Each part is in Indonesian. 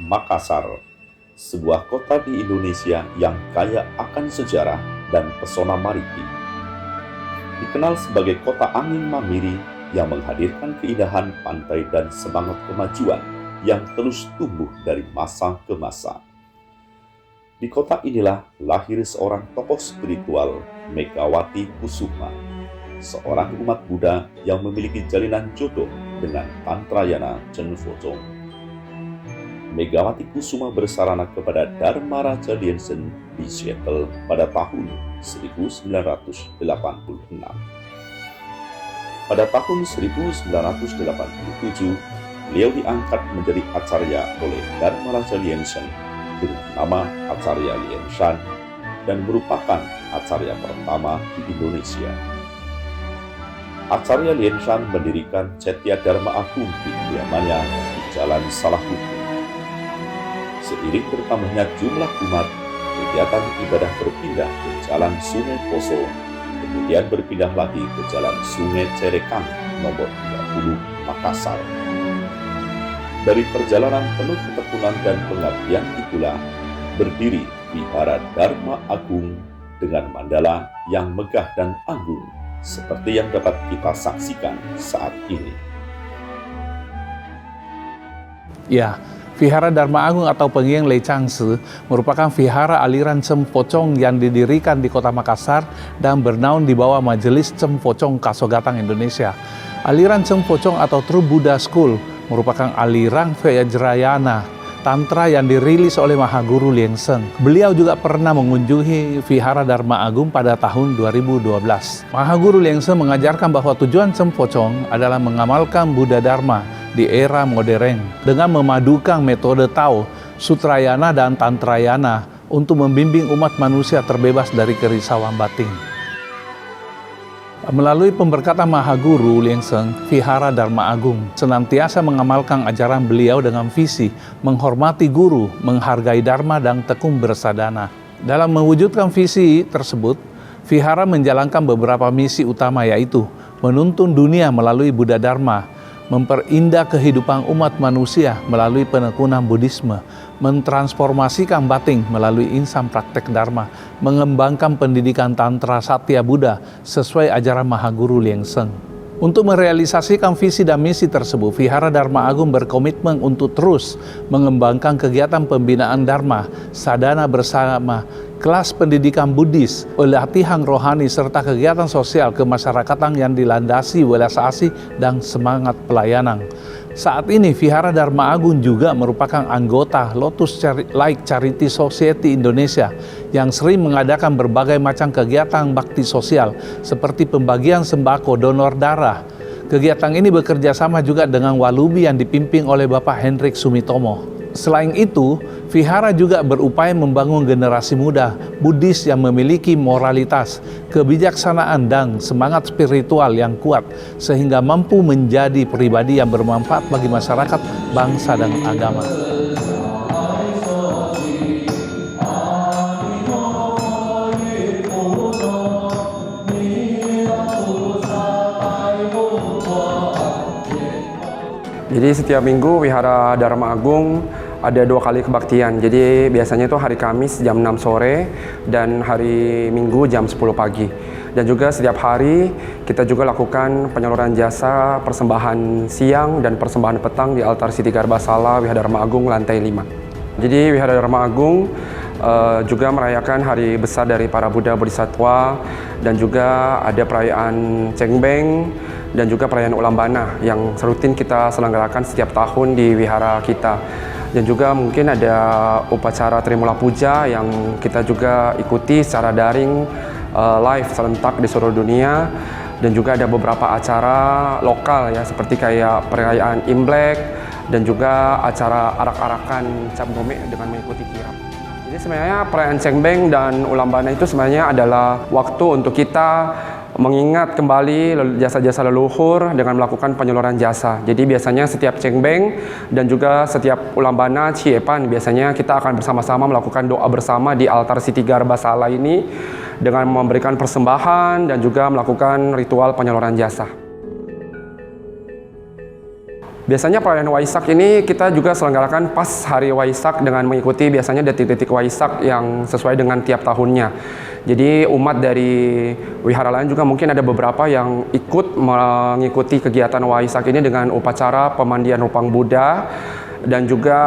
Makassar, sebuah kota di Indonesia yang kaya akan sejarah dan pesona maritim. Dikenal sebagai kota angin mamiri yang menghadirkan keindahan pantai dan semangat kemajuan yang terus tumbuh dari masa ke masa. Di kota inilah lahir seorang tokoh spiritual, Megawati Kusuma, seorang umat Buddha yang memiliki jalinan jodoh dengan Tantrayana Chenphojong. Megawati Kusuma bersarana kepada Dharma Raja Lianzhen di Seattle pada tahun 1986. Pada tahun 1987, beliau diangkat menjadi acarya oleh Dharma Raja Lianzhen dengan nama Acarya Lianshan dan merupakan acarya pertama di Indonesia. Acarya Lianshan mendirikan Cetya Dharma Agung di kediamannya di Jalan Salahuddin. Seiring bertambahnya jumlah umat, kegiatan ibadah berpindah ke Jalan Sungai Poso, kemudian berpindah lagi ke Jalan Sungai Cerekang nomor 30 Makassar. Dari perjalanan penuh ketekunan dan pengabdian itulah berdiri Vihara Dharma Agung dengan mandala yang megah dan anggun seperti yang dapat kita saksikan saat ini. Ya, Vihara Dharma Agung atau Pengieng Lei Changsi merupakan vihara aliran Chenphojong yang didirikan di kota Makassar dan bernaung di bawah Majelis Chenphojong Kasogatang Indonesia. Aliran Chenphojong atau True Buddha School merupakan aliran Vajrayana Tantra yang dirilis oleh Mahaguru Lianzhen. Beliau juga pernah mengunjungi Vihara Dharma Agung pada tahun 2012. Mahaguru Lianzhen mengajarkan bahwa tujuan Chenphojong adalah mengamalkan Buddha Dharma di era modern dengan memadukan metode Tao, Sutrayana dan Tantrayana untuk membimbing umat manusia terbebas dari kerisauan batin. Melalui pemberkatan Mahaguru Lianzhen, Vihara Dharma Agung senantiasa mengamalkan ajaran beliau dengan visi menghormati guru, menghargai dharma dan tekun bersadana. Dalam mewujudkan visi tersebut, Vihara menjalankan beberapa misi utama, yaitu menuntun dunia melalui Buddha Dharma, memperindah kehidupan umat manusia melalui penekunan Buddhisme, mentransformasikan batin melalui insan praktek Dharma, mengembangkan pendidikan Tantra Satya Buddha sesuai ajaran Mahaguru Lianzhen. Untuk merealisasikan visi dan misi tersebut, Vihara Dharma Agung berkomitmen untuk terus mengembangkan kegiatan pembinaan Dharma, sadana bersama, kelas pendidikan Buddhis, latihan rohani, serta kegiatan sosial kemasyarakatan yang dilandasi welas asih dan semangat pelayanan. Saat ini, Vihara Dharma Agung juga merupakan anggota Lotus Light Charity Society Indonesia yang sering mengadakan berbagai macam kegiatan bakti sosial seperti pembagian sembako, donor darah. Kegiatan ini bekerja sama juga dengan Walubi yang dipimpin oleh Bapak Hendrik Sumitomo. Selain itu, Vihara juga berupaya membangun generasi muda Buddhis yang memiliki moralitas, kebijaksanaan, dan semangat spiritual yang kuat sehingga mampu menjadi pribadi yang bermanfaat bagi masyarakat, bangsa, dan agama. Jadi setiap minggu Vihara Dharma Agung ada 2 kali kebaktian. Jadi biasanya itu hari Kamis jam 6 sore dan hari Minggu jam 10 pagi. Dan juga setiap hari kita juga lakukan penyaluran jasa persembahan siang dan persembahan petang di altar Siti Garbasala Vihara Dharma Agung lantai 5. Jadi Vihara Dharma Agung juga merayakan hari besar dari para Buddha Bodhisattva dan juga ada perayaan Cengbeng dan juga perayaan Ulambana yang rutin kita selenggarakan setiap tahun di wihara kita. Dan juga mungkin ada upacara Trimula Puja yang kita juga ikuti secara daring live serentak di seluruh dunia. Dan juga ada beberapa acara lokal ya seperti kayak perayaan Imlek dan juga acara arak-arakan Cap Gome dengan mengikuti kirap. Jadi sebenarnya perayaan Cengbeng dan Ulambana itu sebenarnya adalah waktu untuk kita mengingat kembali jasa-jasa leluhur dengan melakukan penyaluran jasa. Jadi biasanya setiap Cengbeng dan juga setiap Ulambana Ciepan biasanya kita akan bersama-sama melakukan doa bersama di altar Siti Garbasala ini dengan memberikan persembahan dan juga melakukan ritual penyaluran jasa. Biasanya perayaan Waisak ini kita juga selenggarakan pas hari Waisak dengan mengikuti biasanya detik-detik Waisak yang sesuai dengan tiap tahunnya. Jadi umat dari wihara lain juga mungkin ada beberapa yang ikut mengikuti kegiatan Waisak ini dengan upacara pemandian rupang Buddha, dan juga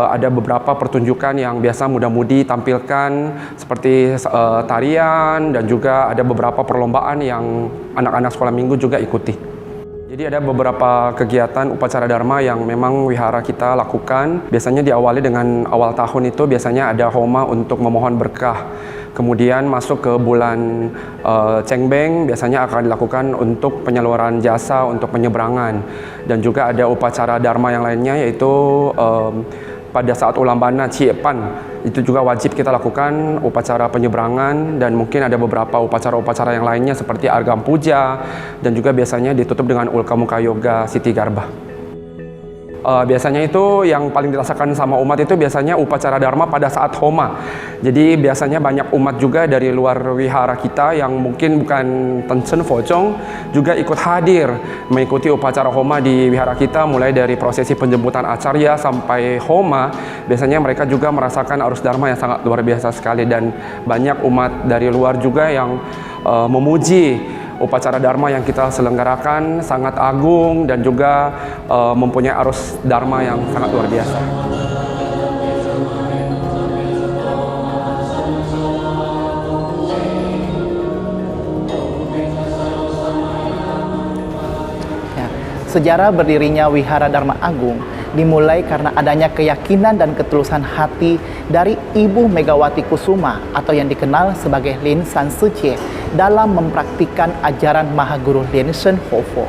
ada beberapa pertunjukan yang biasa muda-mudi tampilkan seperti tarian, dan juga ada beberapa perlombaan yang anak-anak sekolah minggu juga ikuti. Jadi ada beberapa kegiatan upacara dharma yang memang wihara kita lakukan. Biasanya diawali dengan awal tahun itu biasanya ada homa untuk memohon berkah. Kemudian masuk ke bulan Cengbeng biasanya akan dilakukan untuk penyaluran jasa untuk penyeberangan. Dan juga ada upacara dharma yang lainnya yaitu pada saat Ulambana Ciepan itu juga wajib kita lakukan upacara penyeberangan, dan mungkin ada beberapa upacara-upacara yang lainnya seperti Argam Puja, dan juga biasanya ditutup dengan Ulkamuka Yoga Siti Garbha. Biasanya itu yang paling dirasakan sama umat itu biasanya upacara dharma pada saat homa. Jadi biasanya banyak umat juga dari luar wihara kita yang mungkin bukan Tencen Focong juga ikut hadir mengikuti upacara homa di wihara kita, mulai dari prosesi penjemputan acarya sampai homa. Biasanya mereka juga merasakan arus dharma yang sangat luar biasa sekali, dan banyak umat dari luar juga yang memuji upacara dharma yang kita selenggarakan sangat agung dan juga mempunyai arus dharma yang sangat luar biasa. Sejarah berdirinya Wihara Dharma Agung dimulai karena adanya keyakinan dan ketulusan hati dari Ibu Megawati Kusuma atau yang dikenal sebagai Lin San Suci dalam mempraktikkan ajaran Mahaguru Lien Sen Hofo.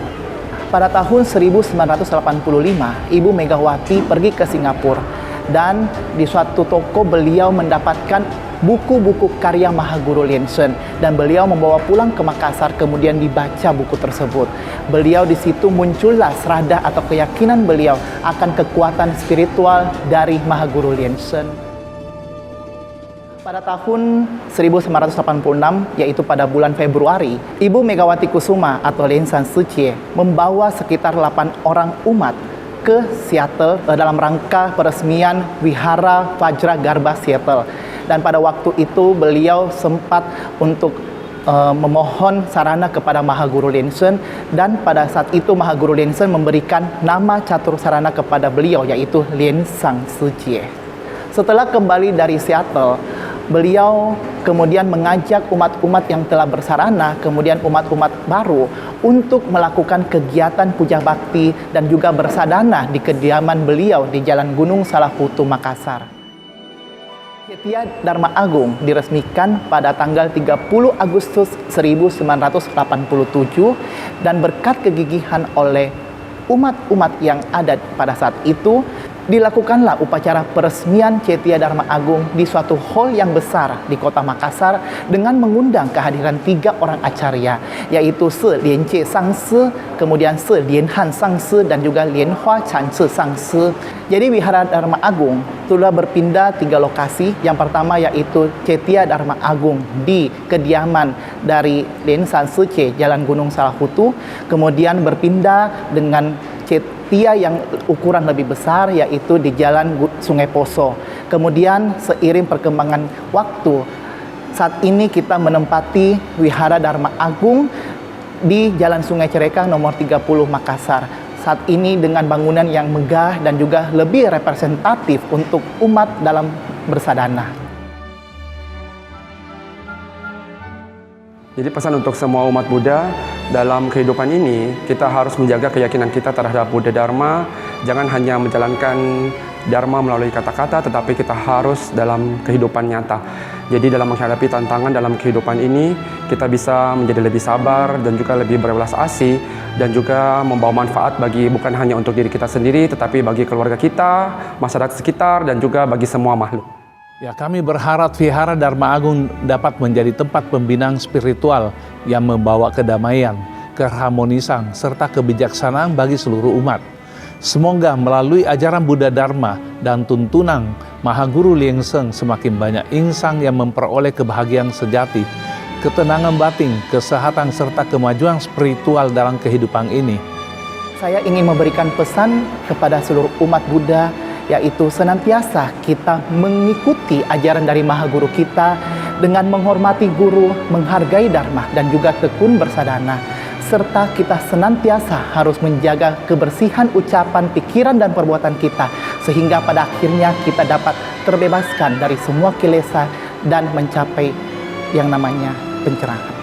Pada tahun 1985, Ibu Megawati pergi ke Singapura, dan di suatu toko beliau mendapatkan buku-buku karya Mahaguru Lien Sen, dan beliau membawa pulang ke Makassar, kemudian dibaca buku tersebut. Beliau di situ muncullah serada atau keyakinan beliau akan kekuatan spiritual dari Mahaguru Lien Sen. Pada tahun 1986, yaitu pada bulan Februari, Ibu Megawati Kusuma atau Lien San Suci membawa sekitar 8 orang umat ke Seattle dalam rangka peresmian Wihara Vajra Garbha Seattle. Dan pada waktu itu beliau sempat untuk memohon sarana kepada Mahaguru Lien Sen, dan pada saat itu Mahaguru Lien Sen memberikan nama catur sarana kepada beliau, yaitu Lien San Suci. Setelah kembali dari Seattle, beliau kemudian mengajak umat-umat yang telah bersarana, kemudian umat-umat baru untuk melakukan kegiatan puja bakti dan juga bersadana di kediaman beliau di Jalan Gunung Salahutu, Makassar. Cetya Dharma Agung diresmikan pada tanggal 30 Agustus 1987, dan berkat kegigihan oleh umat-umat yang ada pada saat itu, dilakukanlah upacara peresmian Cetya Dharma Agung di suatu hall yang besar di kota Makassar dengan mengundang kehadiran 3 orang acarya, yaitu Se Lien Che Sang Se, kemudian Se Lien Han Sang Se, dan juga Lien Hua Chan Se Sang Se. Jadi Wihara Dharma Agung sudah berpindah 3 lokasi. Yang pertama yaitu Cetya Dharma Agung di kediaman dari Lien San Suci, Jalan Gunung Salahutu, kemudian berpindah dengan Cetya yang ukuran lebih besar yaitu di Jalan Sungai Poso. Kemudian seiring perkembangan waktu, saat ini kita menempati Wihara Dharma Agung di Jalan Sungai Cerekang nomor 30 Makassar. Saat ini dengan bangunan yang megah dan juga lebih representatif untuk umat dalam bersadana. Jadi pesan untuk semua umat Buddha, dalam kehidupan ini kita harus menjaga keyakinan kita terhadap Buddha Dharma. Jangan hanya menjalankan Dharma melalui kata-kata, tetapi kita harus dalam kehidupan nyata. Jadi dalam menghadapi tantangan dalam kehidupan ini, kita bisa menjadi lebih sabar dan juga lebih berbelas asih, dan juga membawa manfaat bagi bukan hanya untuk diri kita sendiri, tetapi bagi keluarga kita, masyarakat sekitar, dan juga bagi semua makhluk. Ya, kami berharap Wihara Dharma Agung dapat menjadi tempat pembinaan spiritual yang membawa kedamaian, keharmonisan, serta kebijaksanaan bagi seluruh umat. Semoga melalui ajaran Buddha Dharma dan tuntunan Mahaguru Lien Sen semakin banyak insan yang memperoleh kebahagiaan sejati, ketenangan batin, kesehatan, serta kemajuan spiritual dalam kehidupan ini. Saya ingin memberikan pesan kepada seluruh umat Buddha, yaitu senantiasa kita mengikuti ajaran dari Maha Guru kita dengan menghormati guru, menghargai dharma, dan juga tekun bersadana. Serta kita senantiasa harus menjaga kebersihan ucapan, pikiran, dan perbuatan kita, sehingga pada akhirnya kita dapat terbebaskan dari semua kilesa dan mencapai yang namanya pencerahan.